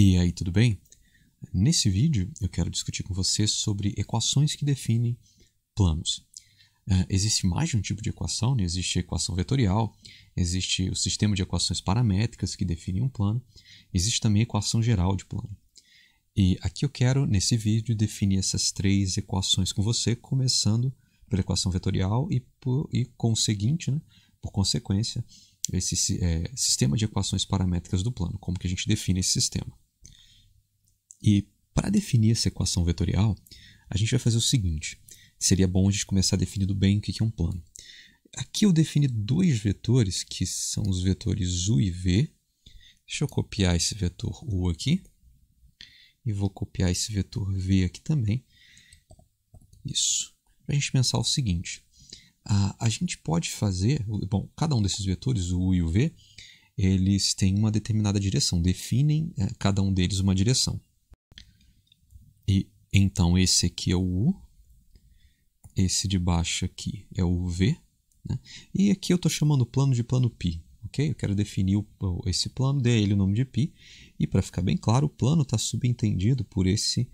E aí, tudo bem? Nesse vídeo eu quero discutir com você sobre equações que definem planos. Existe mais de um tipo de equação, né? Existe a equação vetorial, existe o sistema de equações paramétricas que definem um plano, existe também a equação geral de plano. E aqui eu quero, nesse vídeo, definir essas três equações com você, começando pela equação vetorial e com o seguinte, né? Por consequência, esse sistema de equações paramétricas do plano, como que a gente define esse sistema. E para definir essa equação vetorial, a gente vai fazer o seguinte. Seria bom a gente começar definindo bem o que é um plano. Aqui eu defini dois vetores, que são os vetores u e v. Deixa eu copiar esse vetor u aqui. E vou copiar esse vetor v aqui também. Isso. Para a gente pensar o seguinte. A gente pode fazer... Bom, cada um desses vetores, o u e o v, eles têm uma determinada direção. Definem cada um deles uma direção. E então esse aqui é o u, esse de baixo aqui é o v, né? E aqui eu estou chamando o plano de plano π, ok? Eu quero definir esse plano, dê a ele o nome de π, e para ficar bem claro, o plano está subentendido por esse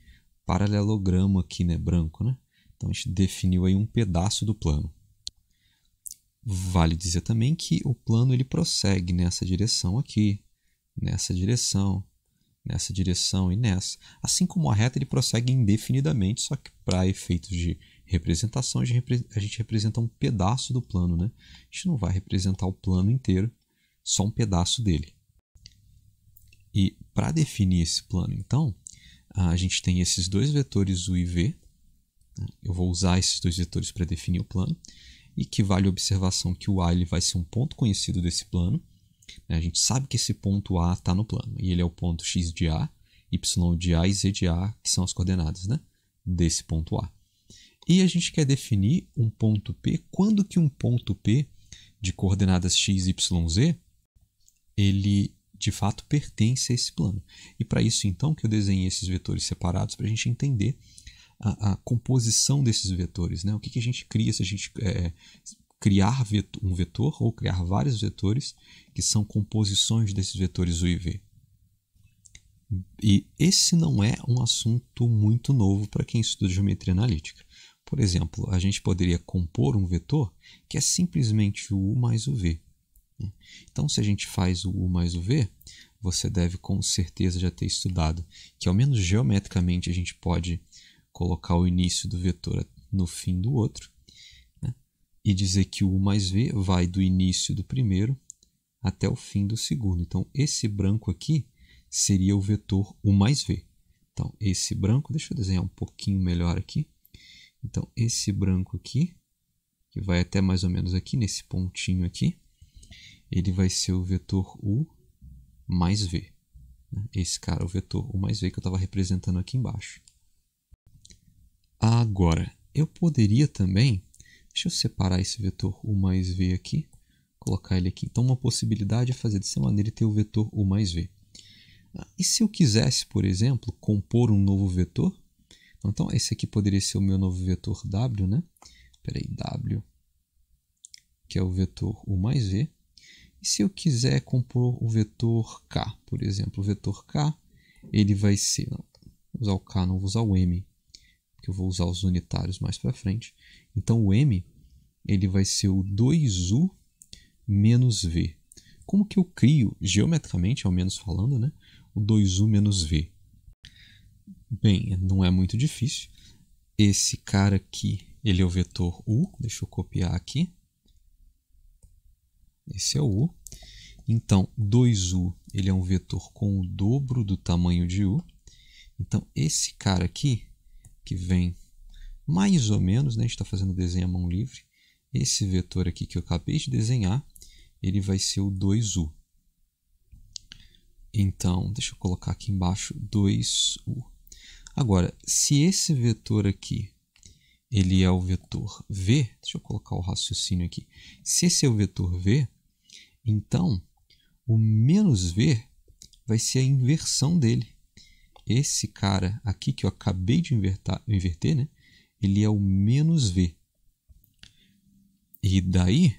paralelogramo aqui, né, branco, né? Então a gente definiu aí um pedaço do plano. Vale dizer também que o plano ele prossegue nessa direção aqui, nessa direção e nessa. Assim como a reta, ele prossegue indefinidamente, só que para efeitos de representação, a gente representa um pedaço do plano, né? A gente não vai representar o plano inteiro, só um pedaço dele. E para definir esse plano, então, a gente tem esses dois vetores u e v. Eu vou usar esses dois vetores para definir o plano. E que vale a observação que o A ele vai ser um ponto conhecido desse plano. A gente sabe que esse ponto A está no plano, e ele é o ponto x de A, y de A e z de A, que são as coordenadas, né, desse ponto A. E a gente quer definir um ponto P, quando que um ponto P de coordenadas x, y, z, ele de fato pertence a esse plano. E para isso, então, que eu desenhei esses vetores separados para a gente entender a composição desses vetores, né? O que a gente cria se a gente criar um vetor ou criar vários vetores que são composições desses vetores u e v. E esse não é um assunto muito novo para quem estuda geometria analítica. Por exemplo, a gente poderia compor um vetor que é simplesmente o u mais o v. Então, se a gente faz o u mais o v, você deve com certeza já ter estudado que, ao menos geometricamente, a gente pode colocar o início do vetor no fim do outro, né? E dizer que o u mais v vai do início do primeiro até o fim do segundo. Então, esse branco aqui seria o vetor u mais v. Então, esse branco, deixa eu desenhar um pouquinho melhor aqui. Então, esse branco aqui, que vai até mais ou menos aqui, nesse pontinho aqui, ele vai ser o vetor u mais v. Esse cara é o vetor u mais v que eu estava representando aqui embaixo. Agora, eu poderia também, deixa eu separar esse vetor u mais v aqui, colocar ele aqui. Então, uma possibilidade é fazer dessa maneira e ter o vetor u mais v. E se eu quisesse, por exemplo, compor um novo vetor? Então, esse aqui poderia ser o meu novo vetor w, né? Espera aí, w, que é o vetor u mais v. E se eu quiser compor o vetor k, por exemplo, o vetor k, ele vai ser, não, vou usar o k, não vou usar o m, porque eu vou usar os unitários mais para frente. Então, o m, ele vai ser o 2u menos v. Como que eu crio, geometricamente, ao menos falando, né, o 2u menos v? Bem, não é muito difícil. Esse cara aqui, ele é o vetor u. Deixa eu copiar aqui. Esse é o u. Então, 2u ele é um vetor com o dobro do tamanho de u. Então, esse cara aqui, que vem mais ou menos, né, a gente está fazendo desenho à mão livre, esse vetor aqui que eu acabei de desenhar, ele vai ser o 2u. Então, deixa eu colocar aqui embaixo 2u. Agora, se esse vetor aqui ele é o vetor v, deixa eu colocar o raciocínio aqui. Se esse é o vetor v, então o menos v vai ser a inversão dele. Esse cara aqui que eu acabei de inverter, né, ele é o menos v. E daí,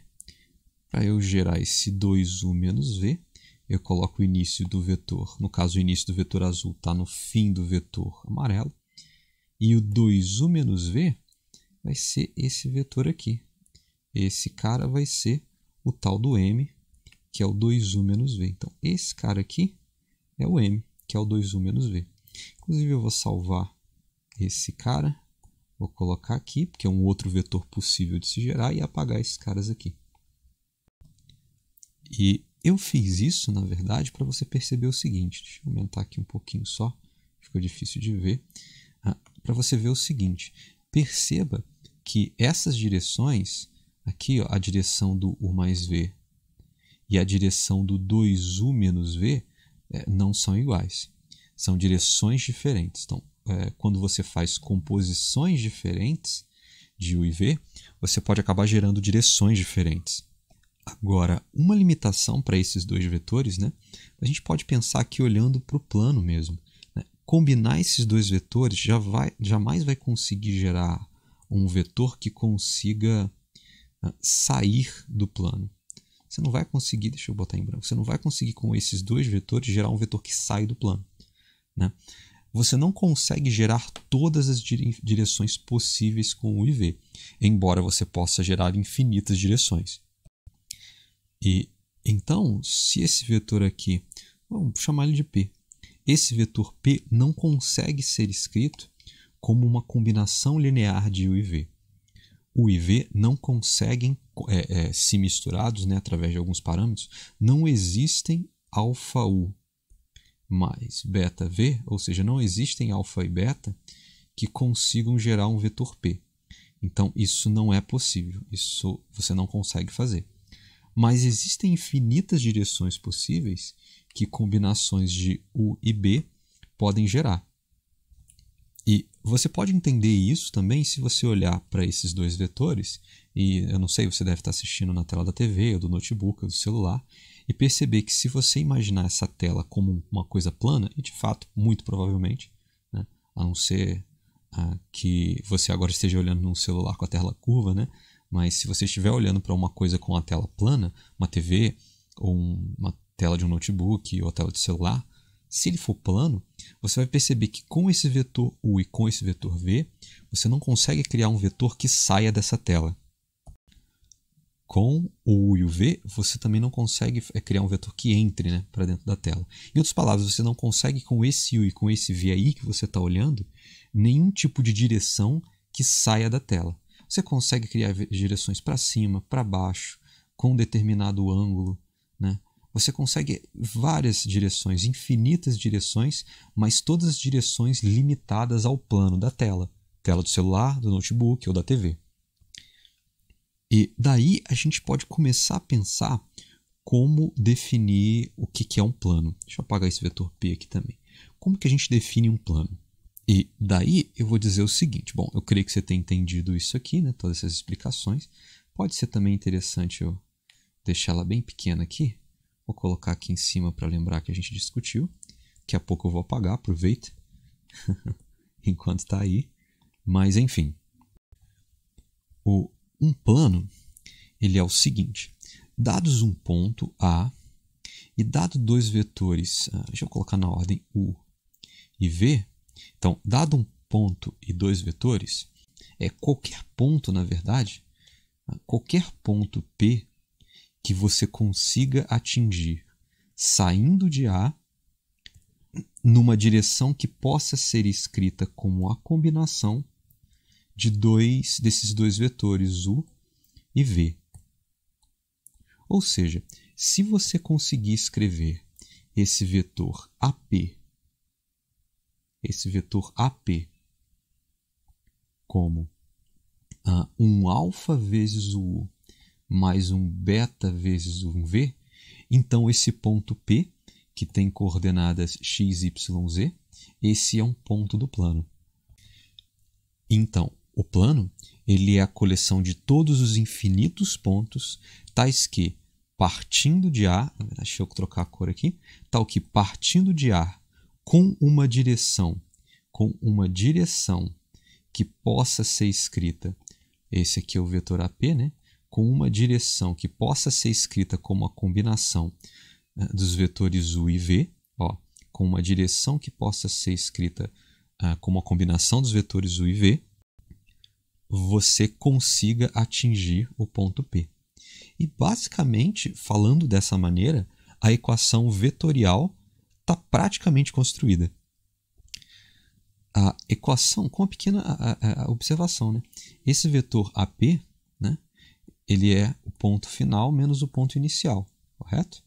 para eu gerar esse 2u menos v, eu coloco o início do vetor. No caso, o início do vetor azul está no fim do vetor amarelo. E o 2u menos v vai ser esse vetor aqui. Esse cara vai ser o tal do m, que é o 2u menos v. Então, esse cara aqui é o m, que é o 2u menos v. Inclusive, eu vou salvar esse cara. Vou colocar aqui, porque é um outro vetor possível de se gerar, e apagar esses caras aqui. E eu fiz isso, na verdade, para você perceber o seguinte. Deixa eu aumentar aqui um pouquinho só, ficou difícil de ver. Para você ver o seguinte, perceba que essas direções, aqui ó, a direção do u mais v e a direção do 2u menos v não são iguais. São direções diferentes. Então, quando você faz composições diferentes de u e v, você pode acabar gerando direções diferentes. Agora, uma limitação para esses dois vetores, né? A gente pode pensar aqui olhando para o plano mesmo. Né? Combinar esses dois vetores jamais vai conseguir gerar um vetor que consiga sair do plano. Você não vai conseguir, deixa eu botar em branco, você não vai conseguir com esses dois vetores gerar um vetor que sai do plano. Né? Você não consegue gerar todas as direções possíveis com u e v, embora você possa gerar infinitas direções. E então, se esse vetor aqui, vamos chamar ele de P, esse vetor P não consegue ser escrito como uma combinação linear de u e v. U e v não conseguem, se misturados, né, através de alguns parâmetros, não existem αu mais βv, ou seja, não existem alfa e beta que consigam gerar um vetor P. Então, isso não é possível, isso você não consegue fazer. Mas existem infinitas direções possíveis que combinações de u e b podem gerar. E você pode entender isso também se você olhar para esses dois vetores, e eu não sei, você deve estar assistindo na tela da TV, ou do notebook, ou do celular, e perceber que se você imaginar essa tela como uma coisa plana, e de fato, muito provavelmente, né, a não ser que você agora esteja olhando num celular com a tela curva, né, mas se você estiver olhando para uma coisa com a tela plana, uma TV, ou uma tela de um notebook, ou a tela de celular, se ele for plano, você vai perceber que com esse vetor u e com esse vetor v, você não consegue criar um vetor que saia dessa tela. Com o u e o v, você também não consegue criar um vetor que entre, né, para dentro da tela. Em outras palavras, você não consegue com esse u e com esse v aí que você está olhando, nenhum tipo de direção que saia da tela. Você consegue criar direções para cima, para baixo, com um determinado ângulo, né? Você consegue várias direções, infinitas direções, mas todas as direções limitadas ao plano da tela. Tela do celular, do notebook ou da TV. E daí a gente pode começar a pensar como definir o que é um plano. Deixa eu apagar esse vetor P aqui também. Como que a gente define um plano? E daí eu vou dizer o seguinte. Bom, eu creio que você tenha entendido isso aqui, né? Todas essas explicações. Pode ser também interessante eu deixar ela bem pequena aqui. Vou colocar aqui em cima para lembrar que a gente discutiu. Daqui a pouco eu vou apagar, aproveita, enquanto está aí. Mas, enfim, um plano ele é o seguinte. Dados um ponto A e dado dois vetores, deixa eu colocar na ordem U e V. Então, dado um ponto e dois vetores, qualquer ponto, na verdade, qualquer ponto P que você consiga atingir saindo de A numa direção que possa ser escrita como a combinação de desses dois vetores U e V. Ou seja, se você conseguir escrever esse vetor AP como um alfa vezes o U mais um beta vezes um V, então esse ponto P, que tem coordenadas x, y, z, esse é um ponto do plano. Então, o plano ele é a coleção de todos os infinitos pontos, tais que, partindo de A, na verdade, deixa eu trocar a cor aqui, tal que partindo de A com uma direção que possa ser escrita, esse aqui é o vetor AP, né? Com uma direção que possa ser escrita como a combinação dos vetores u e v, ó, com uma direção que possa ser escrita como a combinação dos vetores u e v, você consiga atingir o ponto P. E basicamente, falando dessa maneira, a equação vetorial está praticamente construída. A equação, com uma pequena observação, né? Esse vetor AP, né, ele é o ponto final menos o ponto inicial, correto?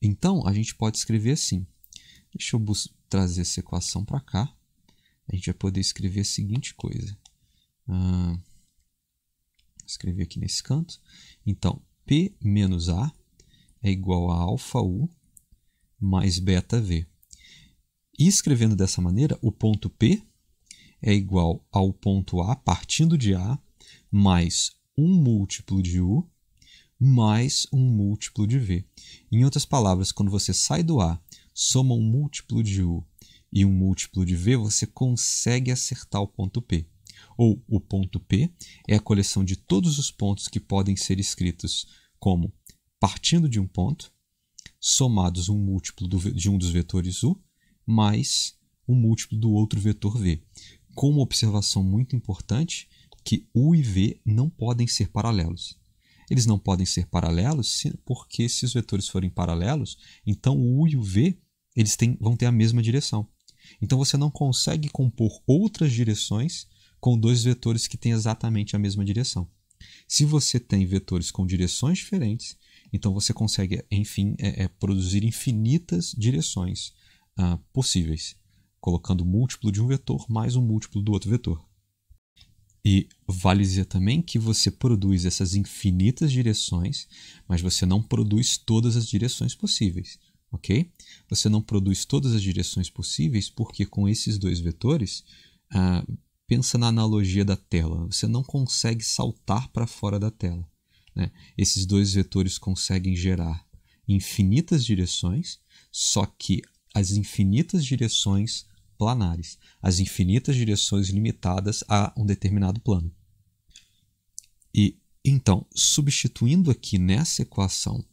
Então, a gente pode escrever assim. Deixa eu trazer essa equação para cá. A gente vai poder escrever a seguinte coisa. Vou escrever aqui nesse canto. Então, P menos A é igual a alfa U mais beta V. E escrevendo dessa maneira, o ponto P é igual ao ponto A, partindo de A, mais um múltiplo de U, mais um múltiplo de V. Em outras palavras, quando você sai do A, soma um múltiplo de U e um múltiplo de V, você consegue acertar o ponto P. Ou o ponto P é a coleção de todos os pontos que podem ser escritos como partindo de um ponto, somados um múltiplo de um dos vetores U, mais um múltiplo do outro vetor V. Com uma observação muito importante, que U e V não podem ser paralelos. Eles não podem ser paralelos porque se os vetores forem paralelos, então o U e o V eles vão ter a mesma direção. Então você não consegue compor outras direções com dois vetores que têm exatamente a mesma direção. Se você tem vetores com direções diferentes, então você consegue, enfim, produzir infinitas direções possíveis, colocando múltiplo de um vetor mais um múltiplo do outro vetor. E vale dizer também que você produz essas infinitas direções, mas você não produz todas as direções possíveis, ok? Você não produz todas as direções possíveis porque com esses dois vetores, pensa na analogia da tela, você não consegue saltar para fora da tela, né? Esses dois vetores conseguem gerar infinitas direções, só que as infinitas direções planares, as infinitas direções limitadas a um determinado plano. E então, substituindo aqui nessa equação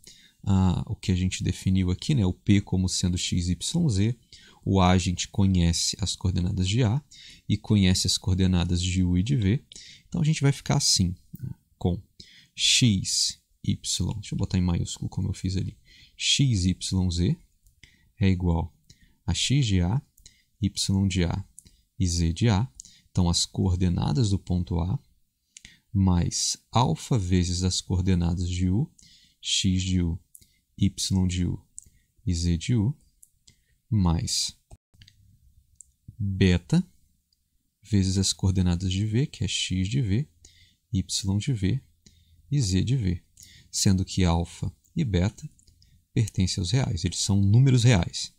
o que a gente definiu aqui, né, o P como sendo x, y, z, o A a gente conhece as coordenadas de A e conhece as coordenadas de U e de V. Então a gente vai ficar assim, com x, y, deixa eu botar em maiúsculo como eu fiz ali, x, y, z é igual a x de A, y de A e z de A. Então, as coordenadas do ponto A, mais alfa vezes as coordenadas de U, x de U, y de U e z de U, mais beta vezes as coordenadas de V, que é x de V, y de V e z de V, sendo que alfa e beta pertencem aos reais, eles são números reais.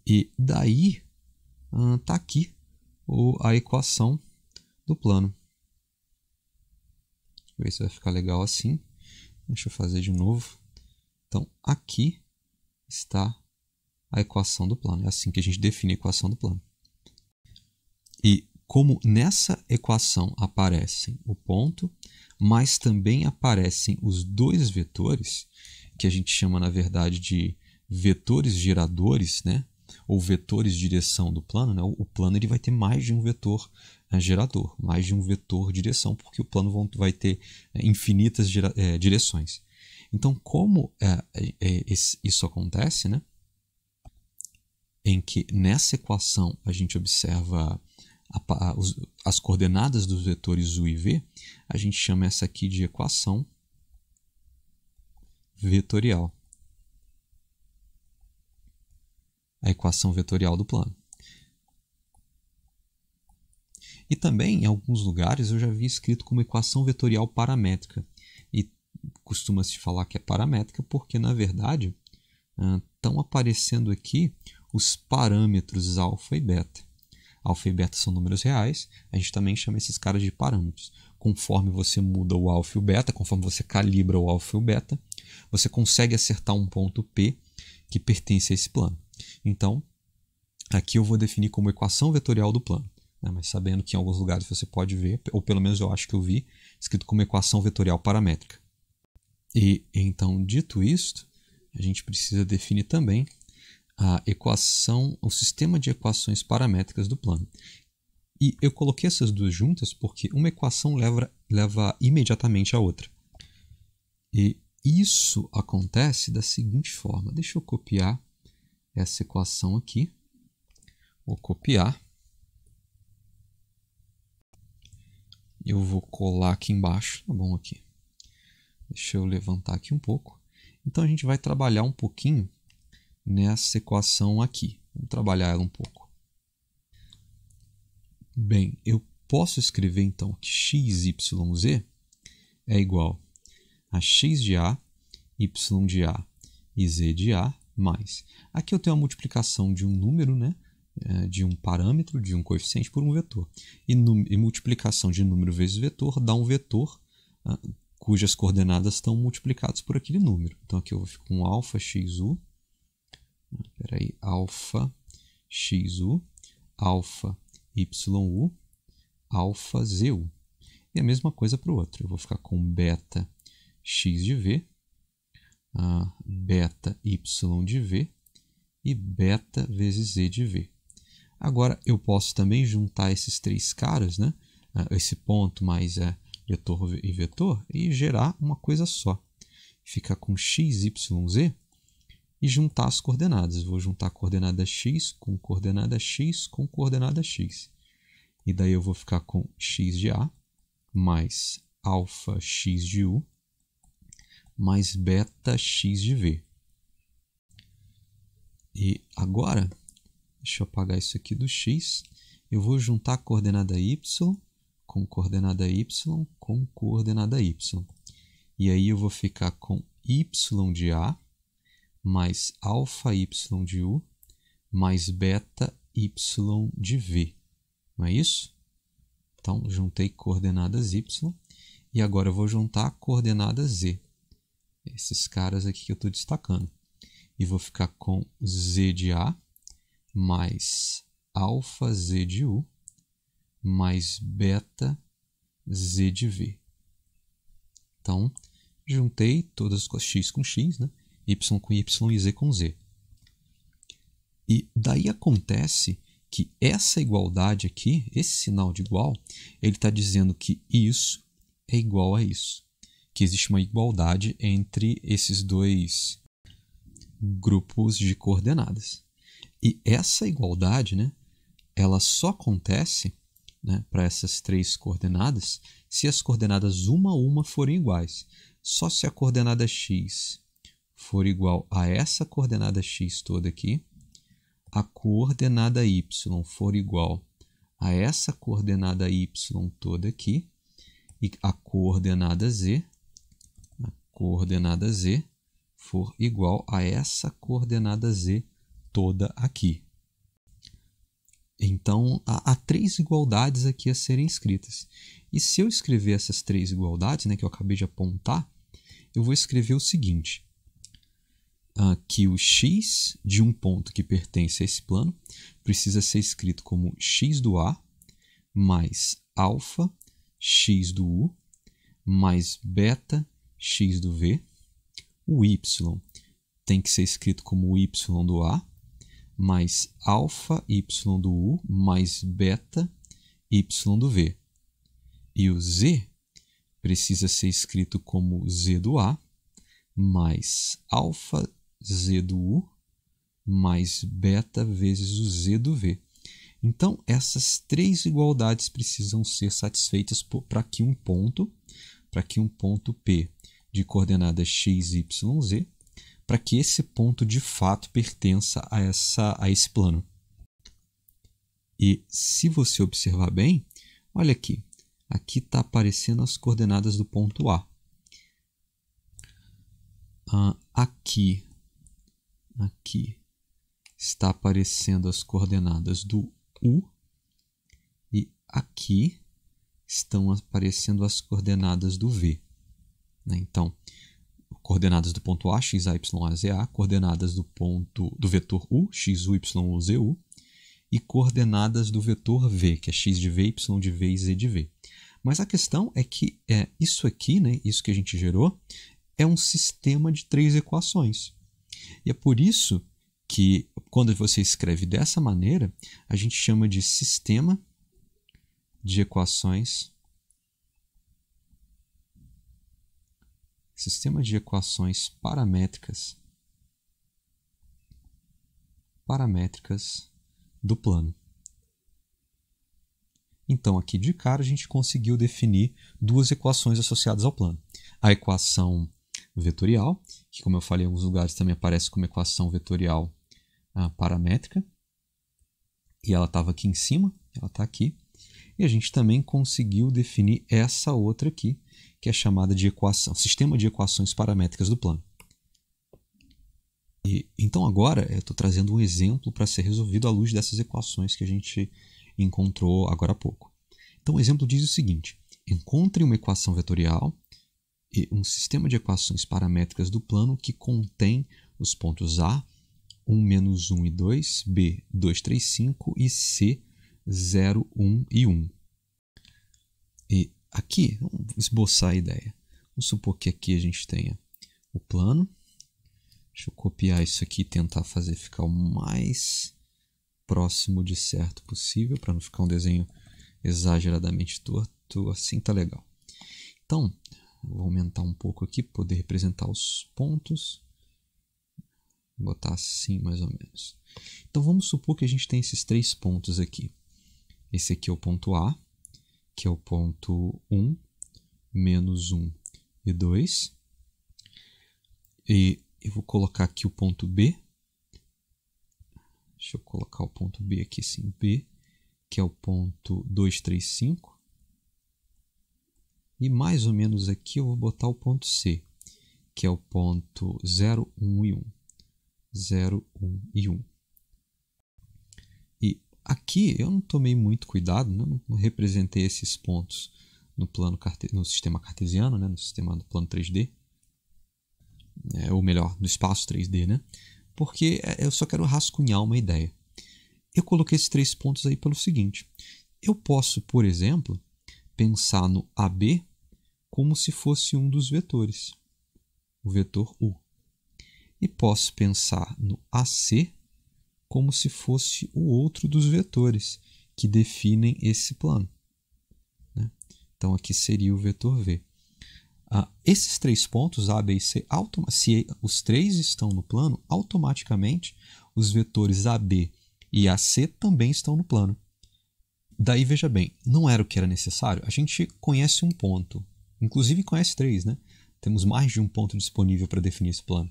E daí está aqui a equação do plano. Deixa eu ver se vai ficar legal assim. Deixa eu fazer de novo. Então, aqui está a equação do plano. É assim que a gente define a equação do plano. E como nessa equação aparecem o ponto, mas também aparecem os dois vetores, que a gente chama, na verdade, de vetores geradores, né? Ou vetores de direção do plano, né? O plano ele vai ter mais de um vetor gerador, mais de um vetor direção, porque o plano vai ter infinitas direções. Então, como isso acontece, né? Em que nessa equação a gente observa as coordenadas dos vetores U e V, a gente chama essa aqui de equação vetorial. A equação vetorial do plano. E também, em alguns lugares, eu já vi escrito como equação vetorial paramétrica. E costuma-se falar que é paramétrica porque, na verdade, estão aparecendo aqui os parâmetros alfa e beta. Alfa e beta são números reais, a gente também chama esses caras de parâmetros. Conforme você muda o alfa e o beta, conforme você calibra o alfa e o beta, você consegue acertar um ponto P que pertence a esse plano. Então, aqui eu vou definir como equação vetorial do plano, né? Mas sabendo que em alguns lugares você pode ver, ou pelo menos eu acho que eu vi, escrito como equação vetorial paramétrica. E então, dito isto, a gente precisa definir também a equação, o sistema de equações paramétricas do plano. E eu coloquei essas duas juntas porque uma equação leva imediatamente à outra. E isso acontece da seguinte forma. Deixa eu copiar essa equação aqui. Vou copiar. Eu vou colar aqui embaixo. Tá bom aqui. Deixa eu levantar aqui um pouco. Então a gente vai trabalhar um pouquinho nessa equação aqui. Vamos trabalhar ela um pouco. Bem, eu posso escrever então que x, y, z é igual a x de a, y de a e z de a mais. Aqui eu tenho a multiplicação de um número, né? De um parâmetro, de um coeficiente por um vetor. E multiplicação de número vezes vetor dá um vetor cujas coordenadas estão multiplicadas por aquele número. Então aqui eu vou ficar com alfa xu, alfa xu, alfa yu, alfa zu. E a mesma coisa para o outro. Eu vou ficar com beta x de v, beta y de v e beta vezes z de v. Agora, eu posso também juntar esses três caras, né? Esse ponto mais vetor e vetor, e gerar uma coisa só. Ficar com x, y, z e juntar as coordenadas. Vou juntar a coordenada x com coordenada x com coordenada x. E daí eu vou ficar com x de a mais alfa x de u mais beta x de v. E agora, deixa eu apagar isso aqui do x. Eu vou juntar a coordenada y com coordenada y com coordenada y. E aí eu vou ficar com y de a mais alfa y de u mais beta y de v. Não é isso? Então, juntei coordenadas y e agora eu vou juntar coordenadas z. Esses caras aqui que eu estou destacando. E vou ficar com z de a mais alfa z de u mais beta z de v. Então, juntei todas as x com x, né? Y com y e z com z. E daí acontece que essa igualdade aqui, esse sinal de igual, ele está dizendo que isso é igual a isso. Que existe uma igualdade entre esses dois grupos de coordenadas. E essa igualdade, né, ela só acontece, né, para essas três coordenadas se as coordenadas uma a uma forem iguais. Só se a coordenada x for igual a essa coordenada x toda aqui, a coordenada y for igual a essa coordenada y toda aqui, e a coordenada z for igual a essa coordenada z toda aqui. Então, há três igualdades aqui a serem escritas. E se eu escrever essas três igualdades, né, que eu acabei de apontar, eu vou escrever o seguinte, que o x de um ponto que pertence a esse plano precisa ser escrito como x do a mais alfa x do u mais beta x do v. O y tem que ser escrito como y do a mais alfa y do u mais beta y do v. E o z precisa ser escrito como z do a mais alfa z do u mais beta vezes o z do v. Então, essas três igualdades precisam ser satisfeitas para que um ponto P de coordenadas x, y, z, para que esse ponto de fato pertença a esse plano. E se você observar bem, olha aqui está aparecendo as coordenadas do ponto A. Aqui está aparecendo as coordenadas do U e aqui estão aparecendo as coordenadas do V. Né? Então, coordenadas do ponto A, x, a, y, a, z, a, coordenadas do vetor U, x, u, y, u, z, u, e coordenadas do vetor V, que é x de v, y de v e z de v. Mas a questão é que isso aqui, né, isso que a gente gerou, é um sistema de três equações. E é por isso que, quando você escreve dessa maneira, a gente chama de sistema de equações paramétricas do plano. Então, aqui de cara, a gente conseguiu definir duas equações associadas ao plano. A equação vetorial, que, como eu falei em alguns lugares, também aparece como equação vetorial paramétrica. E ela estava aqui em cima, ela está aqui. E a gente também conseguiu definir essa outra aqui, que é chamada de sistema de equações paramétricas do plano. Então agora eu estou trazendo um exemplo para ser resolvido à luz dessas equações que a gente encontrou agora há pouco. Então o exemplo diz o seguinte: encontre uma equação vetorial e um sistema de equações paramétricas do plano que contém os pontos A, 1, menos 1 e 2, B, 2, 3, 5 e C, 0, 1 e 1. E aqui, vamos esboçar a ideia. Vamos supor que aqui a gente tenha o plano. Deixa eu copiar isso aqui e tentar fazer ficar o mais próximo de certo possível, para não ficar um desenho exageradamente torto. Assim tá legal. Então, vou aumentar um pouco aqui para poder representar os pontos. Vou botar assim mais ou menos. Então vamos supor que a gente tem esses três pontos aqui. Esse aqui é o ponto A, que é o ponto 1, menos 1 e 2. E eu vou colocar aqui o ponto B. Deixa eu colocar o ponto B aqui, sim, B, que é o ponto 2, 3, 5. E mais ou menos aqui eu vou botar o ponto C, que é o ponto 0, 1 e 1. 0, 1 e 1. E aqui eu não tomei muito cuidado, né? Não representei esses pontos no sistema cartesiano, né? No sistema do plano 3D. Ou melhor, no espaço 3D, né? Porque eu só quero rascunhar uma ideia. Eu coloquei esses três pontos aí pelo seguinte: eu posso, por exemplo, pensar no AB como se fosse um dos vetores, o vetor U. E posso pensar no AC como se fosse o outro dos vetores que definem esse plano, né? Então aqui seria o vetor V. Esses três pontos, A, B e C, se os três estão no plano, automaticamente os vetores AB e AC também estão no plano. Daí, veja bem, não era o que era necessário. A gente conhece um ponto, inclusive conhece três, né? Temos mais de um ponto disponível para definir esse plano.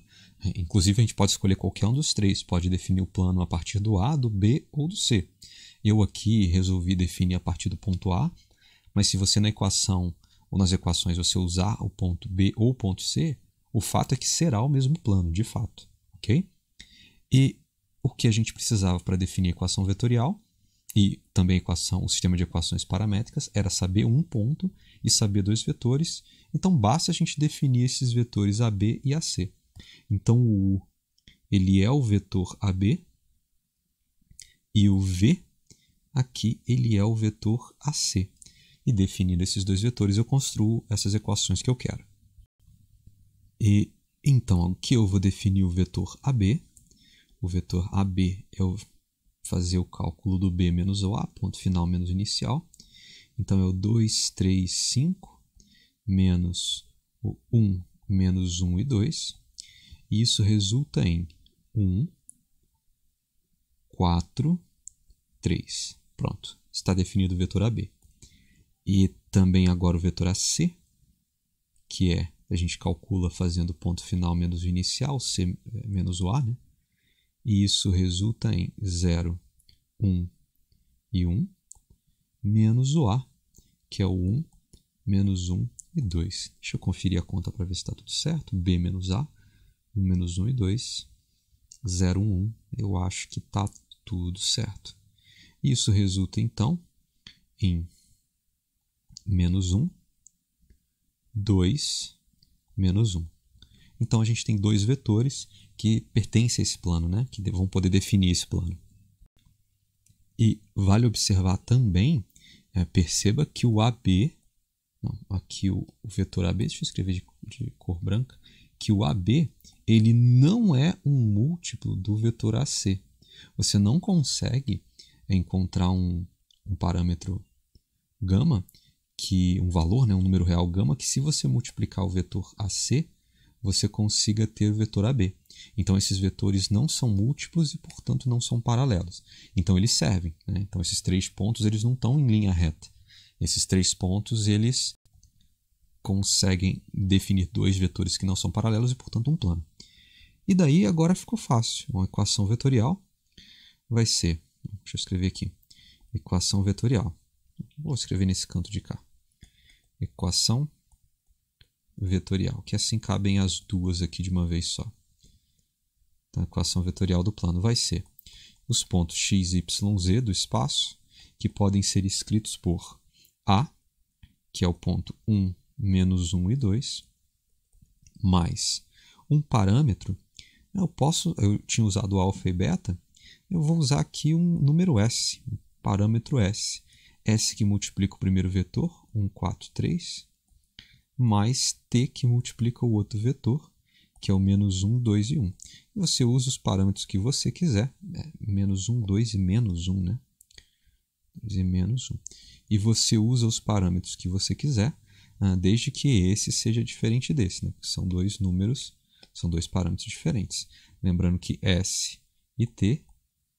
Inclusive, a gente pode escolher qualquer um dos três, pode definir o plano a partir do A, do B ou do C. Eu aqui resolvi definir a partir do ponto A, mas se você na equação ou nas equações você usar o ponto B ou o ponto C, o fato é que será o mesmo plano, de fato. Ok? E o que a gente precisava para definir a equação vetorial e também o sistema de equações paramétricas era saber um ponto e saber dois vetores. Então basta a gente definir esses vetores AB e AC. Então o U ele é o vetor AB e o V aqui ele é o vetor AC. E definindo esses dois vetores, eu construo essas equações que eu quero. E então, aqui eu vou definir o vetor AB. O vetor AB é fazer o cálculo do B menos o A, ponto final menos inicial. Então é o 2, 3, 5, menos o 1, menos 1 e 2. E isso resulta em 1, 4, 3. Pronto, está definido o vetor AB. E também agora o vetor AC, que a gente calcula fazendo o ponto final menos o inicial, C menos o A, né? E isso resulta em 0, 1 e 1, menos o A, que é o 1, menos 1 e 2. Deixa eu conferir a conta para ver se está tudo certo. B menos A, 1 menos 1 e 2, 0, 1, 1. Eu acho que está tudo certo. Isso resulta, então, em menos 1, 2, menos 1. Então, a gente tem dois vetores que pertencem a esse plano, né? Que vão poder definir esse plano. E vale observar também, perceba que o AB, não, aqui o vetor AB, deixa eu escrever de cor branca, que o AB ele não é um múltiplo do vetor AC. Você não consegue encontrar um parâmetro gama, um valor, né, um número real gama, que se você multiplicar o vetor AC, você consiga ter o vetor AB. Então, esses vetores não são múltiplos e, portanto, não são paralelos. Então, eles servem. Né? Então, esses 3 pontos eles não estão em linha reta. Esses 3 pontos eles conseguem definir 2 vetores que não são paralelos e, portanto, um plano. E daí, agora ficou fácil. Uma equação vetorial vai ser... Deixa eu escrever aqui. Equação vetorial. Vou escrever nesse canto de cá. Equação vetorial, que assim cabem as duas aqui de uma vez só. Então, a equação vetorial do plano vai ser os pontos x, y, z do espaço, que podem ser escritos por A, que é o ponto 1, menos 1 e 2, mais um parâmetro. Eu tinha usado alfa e beta, eu vou usar aqui um número S, um parâmetro S. S que multiplica o primeiro vetor, 1, 4, 3, mais T que multiplica o outro vetor, que é o menos 1, 2 e 1. E você usa os parâmetros que você quiser, menos 1, 2 e menos 1, né? 2 e menos 1. E você usa os parâmetros que você quiser, desde que esse seja diferente desse, né? Porque são 2 números, são 2 parâmetros diferentes. Lembrando que S e T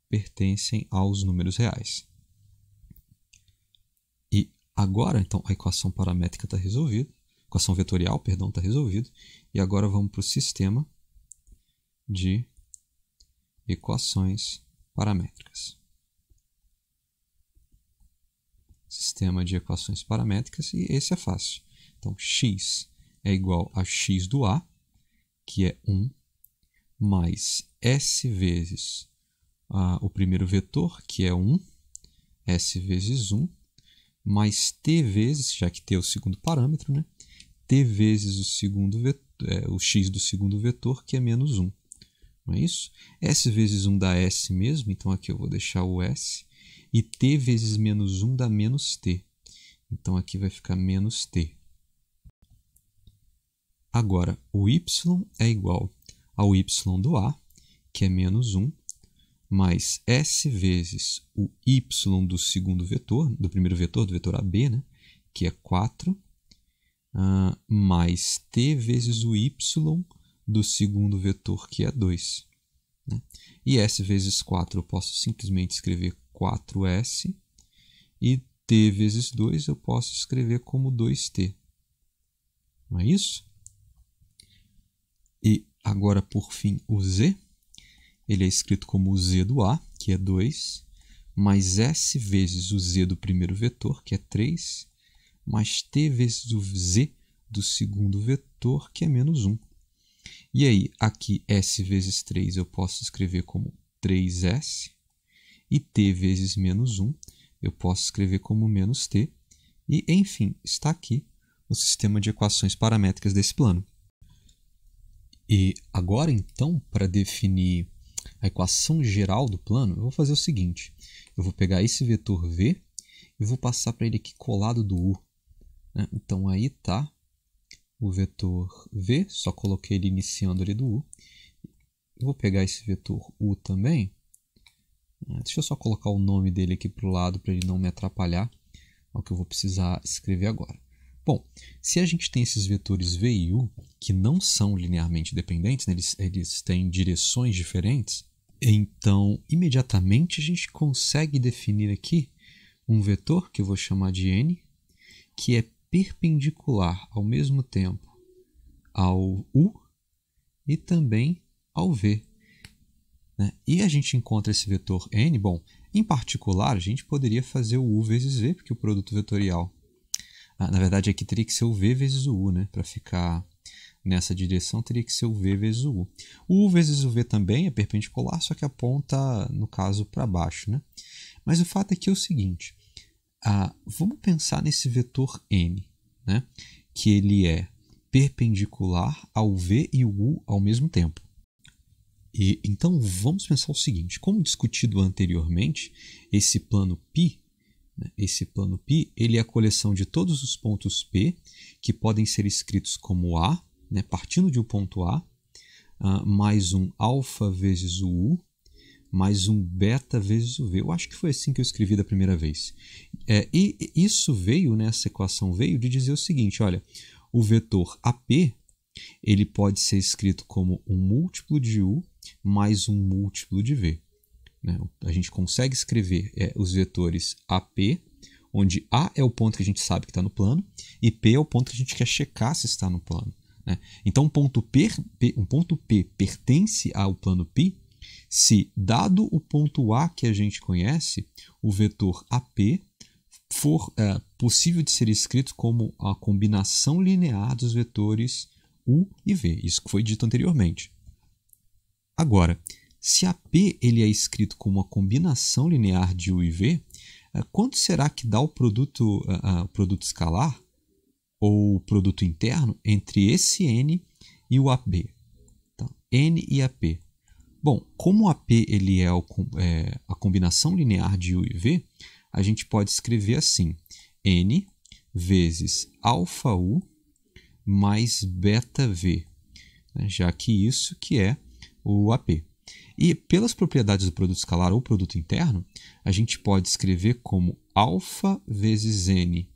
pertencem aos números reais. E agora, então, a equação paramétrica está resolvida. Equação vetorial, perdão, está resolvido. E agora vamos para o sistema de equações paramétricas. Sistema de equações paramétricas, e esse é fácil. Então, x é igual a x do A, que é 1, mais s vezes o primeiro vetor, que é 1, s vezes 1, mais t vezes, já que t é o segundo parâmetro, né? T vezes o segundo vetor, o x do segundo vetor, que é menos 1. Não é isso? S vezes 1 dá S mesmo, então aqui eu vou deixar o S. E t vezes menos 1 dá menos t. Então aqui vai ficar menos t. Agora, o y é igual ao y do A, que é menos 1, mais S vezes o y do segundo vetor, do primeiro vetor, do vetor AB, né? Que é 4, mais t vezes o y do segundo vetor, que é 2. Né? E S vezes 4 eu posso simplesmente escrever 4S, e t vezes 2 eu posso escrever como 2t. Não é isso? E agora, por fim, o z, ele é escrito como o z do A, que é 2, mais S vezes o z do primeiro vetor, que é 3, mais t vezes o z do segundo vetor, que é menos 1. E aí, aqui S vezes 3 eu posso escrever como 3S, e t vezes menos 1 eu posso escrever como menos t. E, enfim, está aqui o sistema de equações paramétricas desse plano. E agora, então, para definir a equação geral do plano, eu vou fazer o seguinte. Eu vou pegar esse vetor V e vou passar para ele aqui colado do U. Né? Então, aí está o vetor V, só coloquei ele iniciando ali do U. Eu vou pegar esse vetor U também. Deixa eu só colocar o nome dele aqui para o lado para ele não me atrapalhar. É o que eu vou precisar escrever agora. Bom, se a gente tem esses vetores V e U, que não são linearmente dependentes, né, eles têm direções diferentes, então, imediatamente, a gente consegue definir aqui um vetor, que eu vou chamar de N, que é perpendicular ao mesmo tempo ao U e também ao V. Né? E a gente encontra esse vetor N, bom, em particular, a gente poderia fazer o U vezes V, porque o produto vetorial... na verdade, aqui teria que ser o V vezes o U, né? Para ficar nessa direção, teria que ser o V vezes o U. O U vezes o V também é perpendicular, só que aponta, no caso, para baixo, né? Mas o fato é que é o seguinte, vamos pensar nesse vetor N, né? Que ele é perpendicular ao V e o U ao mesmo tempo. E, então, vamos pensar o seguinte, como discutido anteriormente, esse plano π, ele é a coleção de todos os pontos P que podem ser escritos como A né, partindo de um ponto A, mais um alfa vezes o U, mais um beta vezes o V. Eu acho que foi assim que eu escrevi da primeira vez. E isso veio, né, essa equação veio de dizer o seguinte, olha, o vetor AP ele pode ser escrito como um múltiplo de U mais um múltiplo de V. Né? A gente consegue escrever os vetores AP, onde A é o ponto que a gente sabe que está no plano, e P é o ponto que a gente quer checar se está no plano. Né? Então, um ponto P pertence ao plano π se, dado o ponto A que a gente conhece, o vetor AP for possível de ser escrito como a combinação linear dos vetores U e V. Isso que foi dito anteriormente. Agora, se AP ele é escrito como uma combinação linear de U e V, quanto será que dá o produto escalar ou produto interno entre esse N e o AP? Então, N e AP. Bom, como o AP ele é a combinação linear de U e V, a gente pode escrever assim, N vezes alfa U mais beta V, né, já que isso que é o AP. E pelas propriedades do produto escalar ou produto interno, a gente pode escrever como alfa vezes N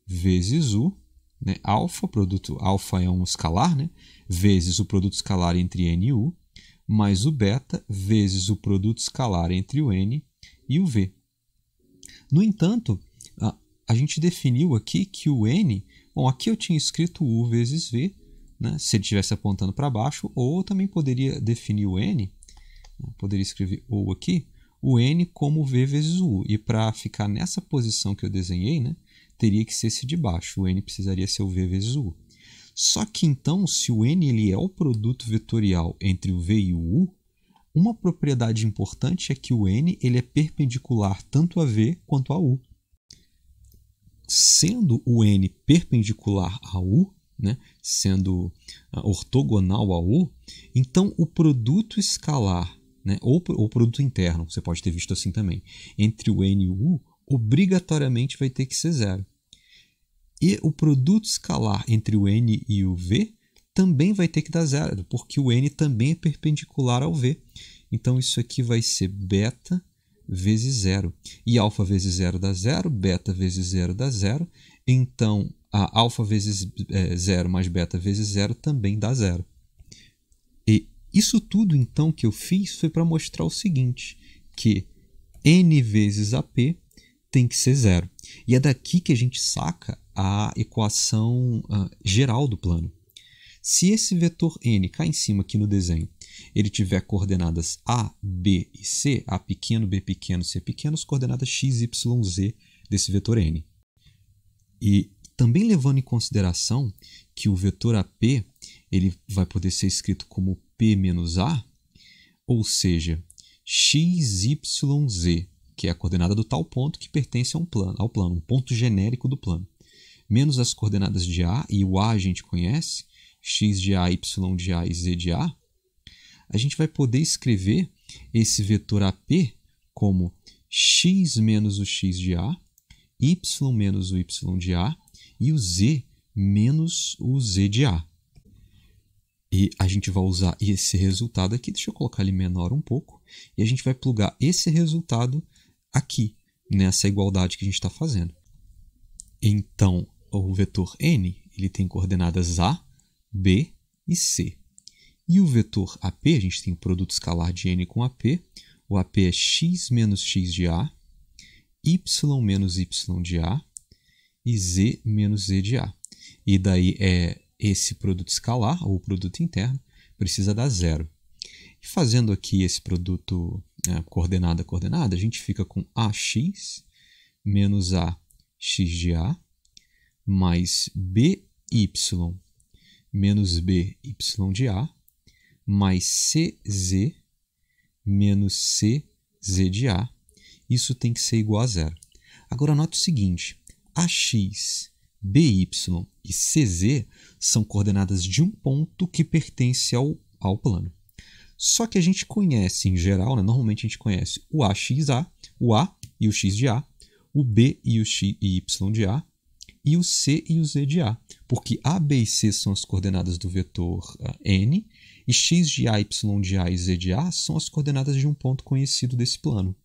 vezes U, né, alfa é um escalar, né, vezes o produto escalar entre N e U, mais o beta vezes o produto escalar entre o N e o V. No entanto, a gente definiu aqui que o N, bom, aqui eu tinha escrito U vezes V, né, se ele estivesse apontando para baixo, ou eu também poderia definir o N, poderia escrever ou aqui, o N como V vezes o U. E para ficar nessa posição que eu desenhei, né, teria que ser esse de baixo, o N precisaria ser o V vezes o U. Só que então, se o N ele é o produto vetorial entre o V e o U, uma propriedade importante é que o N ele é perpendicular tanto a V quanto a U. Sendo o N perpendicular a U, né, sendo ortogonal a U, então o produto escalar, né, ou produto interno, você pode ter visto assim também, entre o N e o U, obrigatoriamente vai ter que ser zero. E o produto escalar entre o N e o V também vai ter que dar zero, porque o N também é perpendicular ao V. Então, isso aqui vai ser beta vezes zero. E alfa vezes zero dá zero, beta vezes zero dá zero. Então, a alfa vezes zero mais beta vezes zero também dá zero. E isso tudo, então, que eu fiz foi para mostrar o seguinte, que N vezes AP tem que ser zero. E é daqui que a gente saca a equação geral do plano. Se esse vetor n cá em cima aqui no desenho, ele tiver coordenadas A, B e C, A pequeno, B pequeno, C pequeno, as coordenadas x, y, z desse vetor n. E também levando em consideração que o vetor AP ele vai poder ser escrito como P menos A, ou seja, x, y, z, que é a coordenada do tal ponto que pertence ao plano, um ponto genérico do plano, menos as coordenadas de A, e o A a gente conhece, x de A, y de A e z de A, a gente vai poder escrever esse vetor AP como x menos o x de A, y menos o y de A e o z menos o z de A. E a gente vai usar esse resultado aqui, deixa eu colocar ele menor um pouco, e a gente vai plugar esse resultado aqui, nessa igualdade que a gente está fazendo. Então, o vetor n ele tem coordenadas A, B e C. E o vetor AP, a gente tem o produto escalar de n com AP. O AP é x menos x de A, y menos y de A e z menos z de A. E daí esse produto escalar, ou produto interno, precisa dar zero. E fazendo aqui esse produto coordenada a coordenada, a gente fica com AX menos AX de A mais BY menos BY de A mais CZ menos CZ de A. Isso tem que ser igual a zero. Agora, note o seguinte, AX, BY e CZ são coordenadas de um ponto que pertence ao plano. Só que a gente conhece, em geral, né, normalmente a gente conhece o AXA, o A e o X de A, o B e o Y de A e o C e o Z de A, porque A, B e C são as coordenadas do vetor N, e x de A, y de A e Z de A são as coordenadas de um ponto conhecido desse plano.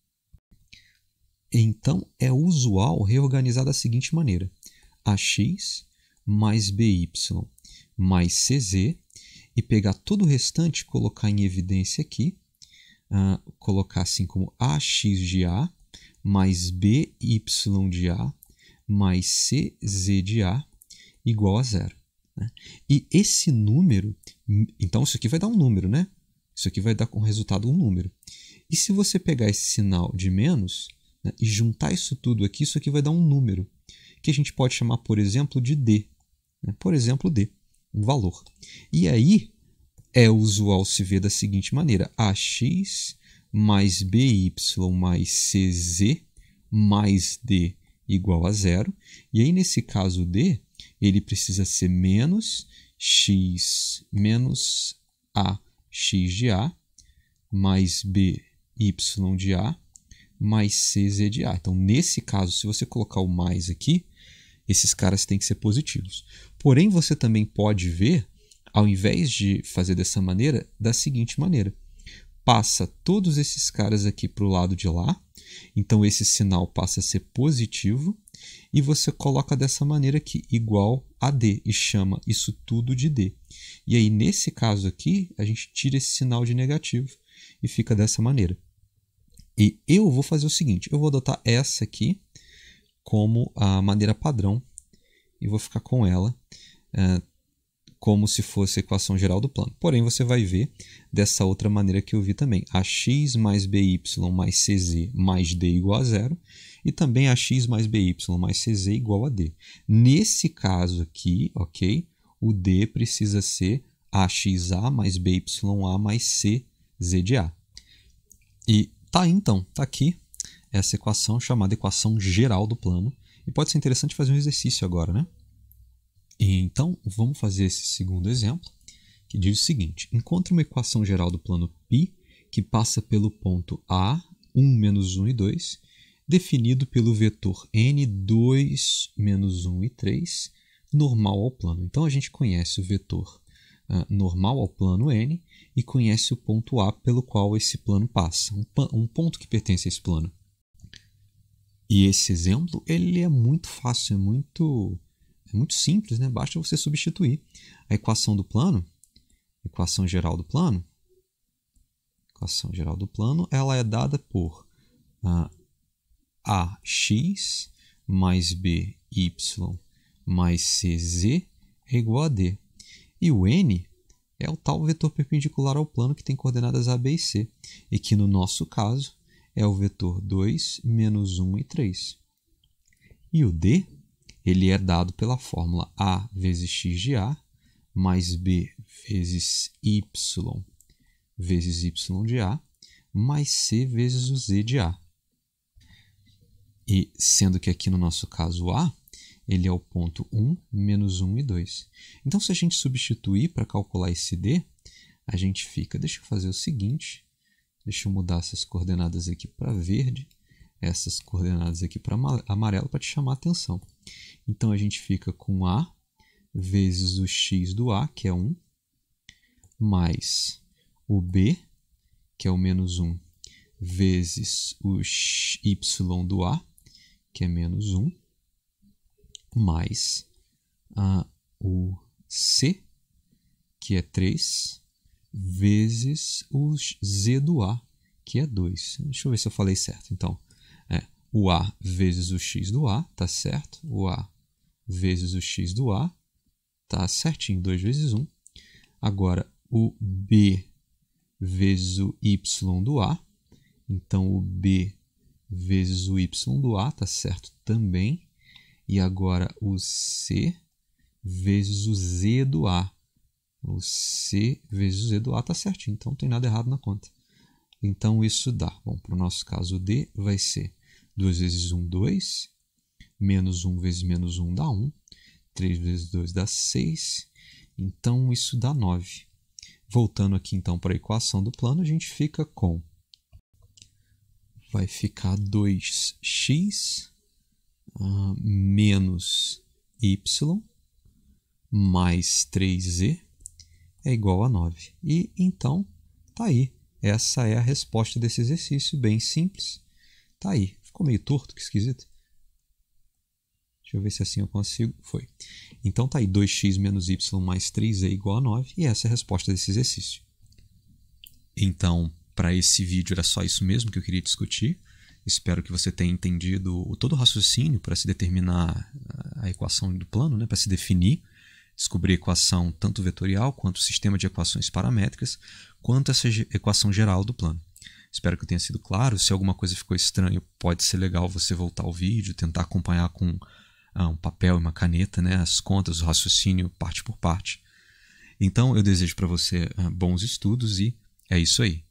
Então, é usual reorganizar da seguinte maneira: AX mais BY mais CZ, e pegar todo o restante, colocar em evidência aqui, colocar assim como AX de A mais BY de A mais CZ de A igual a zero. Né? E esse número, então isso aqui vai dar um número, né? Isso aqui vai dar como resultado um número. E se você pegar esse sinal de menos, né, e juntar isso tudo aqui, isso aqui vai dar um número, que a gente pode chamar, por exemplo, de D. Né? Por exemplo, D, um valor. E aí é usual se ver da seguinte maneira: AX mais BY mais CZ mais D igual a zero. E aí, nesse caso D, ele precisa ser menos x menos AX de A mais BY de A mais CZ de A. Então, nesse caso, se você colocar o mais aqui, esses caras têm que ser positivos. Porém, você também pode ver, ao invés de fazer dessa maneira, da seguinte maneira: passa todos esses caras aqui para o lado de lá, então esse sinal passa a ser positivo, e você coloca dessa maneira aqui, igual a D, e chama isso tudo de D. E aí, nesse caso aqui, a gente tira esse sinal de negativo e fica dessa maneira. E eu vou fazer o seguinte: eu vou adotar essa aqui como a maneira padrão e vou ficar com ela como se fosse a equação geral do plano. Porém, você vai ver dessa outra maneira que eu vi também: AX mais BY mais CZ mais D igual a zero, e também AX mais BY mais CZ igual a D. Nesse caso aqui, ok, o D precisa ser AXA mais BYA mais CZ de A. E tá, então, tá aqui essa equação chamada equação geral do plano. E pode ser interessante fazer um exercício agora, né? E então, vamos fazer esse segundo exemplo, que diz o seguinte: encontre uma equação geral do plano π que passa pelo ponto A, 1, menos 1 e 2, definido pelo vetor n, 2, menos 1 e 3, normal ao plano. Então, a gente conhece o vetor normal ao plano n e conhece o ponto A pelo qual esse plano passa, um ponto que pertence a esse plano. E esse exemplo ele é muito fácil, é muito simples, né? Basta você substituir a equação do plano, equação geral do plano. Equação geral do plano, ela é dada por AX mais BY mais CZ é igual a D. E o n é o tal vetor perpendicular ao plano que tem coordenadas A, B e C, e que no nosso caso é o vetor 2, menos 1 e 3. E o D, ele é dado pela fórmula A vezes x de A, mais B vezes y de A, mais C vezes o Z de A. E sendo que aqui no nosso caso A, ele é o ponto 1, menos 1 e 2. Então, se a gente substituir para calcular esse D, a gente fica... Deixa eu fazer o seguinte. Deixa eu mudar essas coordenadas aqui para verde, essas coordenadas aqui para amarelo, para te chamar a atenção. Então, a gente fica com A vezes o x do A, que é 1, mais o B, que é o menos 1, vezes o y do A, que é menos 1, mais o C, que é 3, vezes o Z do A, que é 2. Deixa eu ver se eu falei certo. Então, o A vezes o x do A, tá certo? O A vezes o x do A, tá certinho, 2 vezes 1. Agora, o B vezes o y do A, então o B vezes o y do A, tá certo também. E agora o C vezes o Z do A. O C vezes o Z do A está certinho, então não tem nada errado na conta. Então isso dá. Bom, para o nosso caso, o D vai ser 2 vezes 1, 2. Menos 1 vezes menos 1 dá 1. 3 vezes 2 dá 6. Então isso dá 9. Voltando aqui então para a equação do plano, a gente fica com... Vai ficar 2x menos mais 3z é igual a 9. E então, tá aí. Essa é a resposta desse exercício, bem simples. Tá aí. Ficou meio torto, que esquisito. Deixa eu ver se assim eu consigo. Foi. Então tá aí, 2x menos y mais 3z igual a 9, e essa é a resposta desse exercício. Então, para esse vídeo era só isso mesmo que eu queria discutir. Espero que você tenha entendido todo o raciocínio para se determinar a equação do plano, né? Para se definir, descobrir a equação tanto vetorial quanto o sistema de equações paramétricas, quanto essa equação geral do plano. Espero que eu tenha sido claro. Se alguma coisa ficou estranha, pode ser legal você voltar ao vídeo, tentar acompanhar com um papel e uma caneta, né? As contas, o raciocínio parte por parte. Então, eu desejo para você bons estudos e é isso aí.